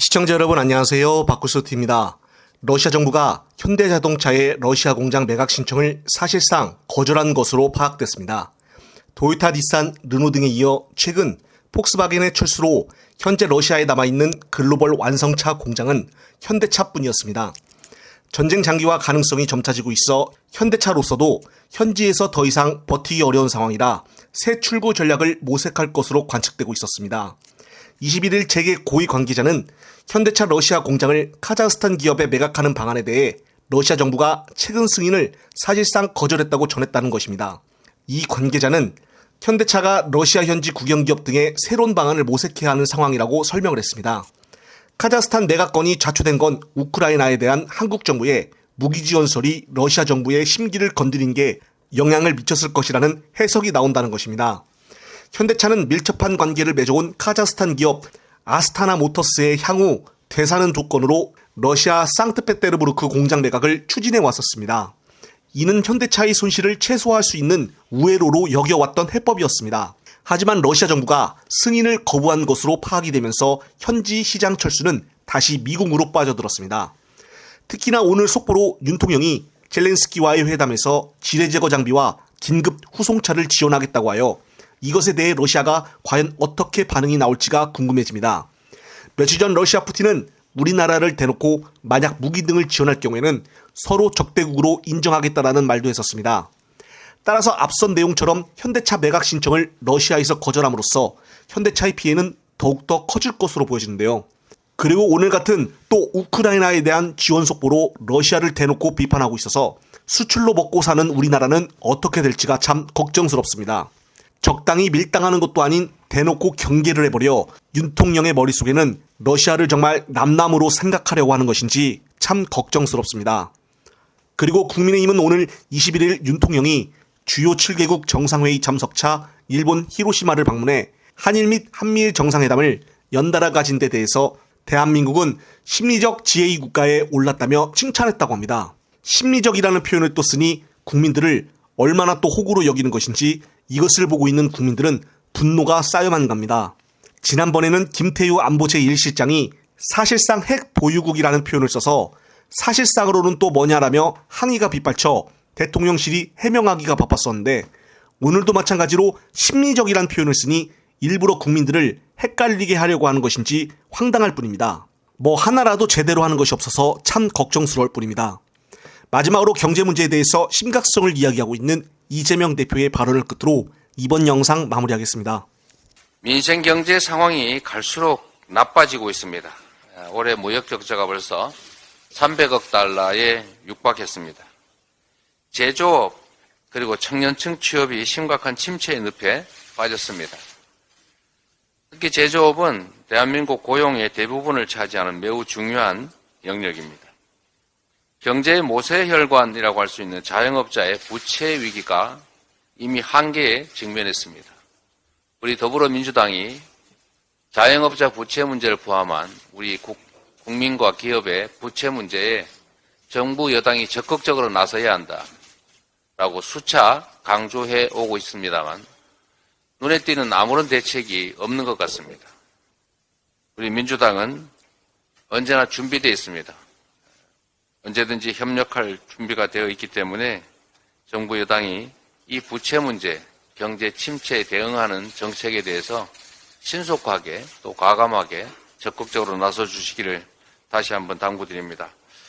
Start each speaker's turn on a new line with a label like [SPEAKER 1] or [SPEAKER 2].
[SPEAKER 1] 시청자 여러분 안녕하세요. 박구스TV입니다. 러시아 정부가 현대자동차의 러시아 공장 매각 신청을 사실상 거절한 것으로 파악됐습니다. 도요타, 닛산, 르노 등에 이어 최근 폭스바겐의 철수로 현재 러시아에 남아있는 글로벌 완성차 공장은 현대차뿐이었습니다. 전쟁 장기화 가능성이 점차지고 있어 현대차로서도 현지에서 더 이상 버티기 어려운 상황이라 새 출구 전략을 모색할 것으로 관측되고 있었습니다. 21일 재계 고위 관계자는 현대차 러시아 공장을 카자흐스탄 기업에 매각하는 방안에 대해 러시아 정부가 최근 승인을 사실상 거절했다고 전했다는 것입니다. 이 관계자는 현대차가 러시아 현지 국영기업 등의 새로운 방안을 모색해야 하는 상황이라고 설명을 했습니다. 카자흐스탄 매각건이 좌초된 건 우크라이나에 대한 한국 정부의 무기 지원설이 러시아 정부의 심기를 건드린 게 영향을 미쳤을 것이라는 해석이 나온다는 것입니다. 현대차는 밀접한 관계를 맺어온 카자흐스탄 기업 아스타나 모터스의 향후 되사는 조건으로 러시아 상트페테르부르크 공장 매각을 추진해 왔었습니다. 이는 현대차의 손실을 최소화할 수 있는 우회로로 여겨왔던 해법이었습니다. 하지만 러시아 정부가 승인을 거부한 것으로 파악이 되면서 현지 시장 철수는 다시 미궁으로 빠져들었습니다. 특히나 오늘 속보로 윤통영이 젤렌스키와의 회담에서 지뢰 제거 장비와 긴급 후송차를 지원하겠다고 하여 이것에 대해 러시아가 과연 어떻게 반응이 나올지가 궁금해집니다. 며칠 전 러시아 푸틴은 우리나라를 대놓고 만약 무기 등을 지원할 경우에는 서로 적대국으로 인정하겠다라는 말도 했었습니다. 따라서 앞선 내용처럼 현대차 매각 신청을 러시아에서 거절함으로써 현대차의 피해는 더욱더 커질 것으로 보여지는데요. 그리고 오늘 같은 또 우크라이나에 대한 지원 속보로 러시아를 대놓고 비판하고 있어서 수출로 먹고 사는 우리나라는 어떻게 될지가 참 걱정스럽습니다. 적당히 밀당하는 것도 아닌 대놓고 경계를 해버려 윤통영의 머릿속에는 러시아를 정말 남남으로 생각하려고 하는 것인지 참 걱정스럽습니다. 그리고 국민의힘은 오늘 21일 윤통영이 주요 7개국 정상회의 참석차 일본 히로시마를 방문해 한일 및 한미일 정상회담을 연달아 가진 데 대해서 대한민국은 심리적 지혜의 국가에 올랐다며 칭찬했다고 합니다. 심리적이라는 표현을 또 쓰니 국민들을 얼마나 또 호구로 여기는 것인지 이것을 보고 있는 국민들은 분노가 쌓여만 갑니다. 지난번에는 김태유 안보 제1실장이 사실상 핵 보유국이라는 표현을 써서 사실상으로는 또 뭐냐라며 항의가 빗발쳐 대통령실이 해명하기가 바빴었는데 오늘도 마찬가지로 심리적이란 표현을 쓰니 일부러 국민들을 헷갈리게 하려고 하는 것인지 황당할 뿐입니다. 뭐 하나라도 제대로 하는 것이 없어서 참 걱정스러울 뿐입니다. 마지막으로 경제 문제에 대해서 심각성을 이야기하고 있는 이재명 대표의 발언을 끝으로 이번 영상 마무리하겠습니다.
[SPEAKER 2] 민생 경제 상황이 갈수록 나빠지고 있습니다. 올해 무역 적자가 벌써 300억 달러에 육박했습니다. 제조업 그리고 청년층 취업이 심각한 침체의 늪에 빠졌습니다. 특히 제조업은 대한민국 고용의 대부분을 차지하는 매우 중요한 영역입니다. 경제의 모세혈관이라고 할 수 있는 자영업자의 부채 위기가 이미 한계에 직면했습니다. 우리 더불어민주당이 자영업자 부채 문제를 포함한 우리 국민과 기업의 부채 문제에 정부 여당이 적극적으로 나서야 한다라고 수차 강조해 오고 있습니다만 눈에 띄는 아무런 대책이 없는 것 같습니다. 우리 민주당은 언제나 준비되어 있습니다. 언제든지 협력할 준비가 되어 있기 때문에 정부 여당이 이 부채 문제, 경제 침체에 대응하는 정책에 대해서 신속하게 또 과감하게 적극적으로 나서 주시기를 다시 한번 당부드립니다.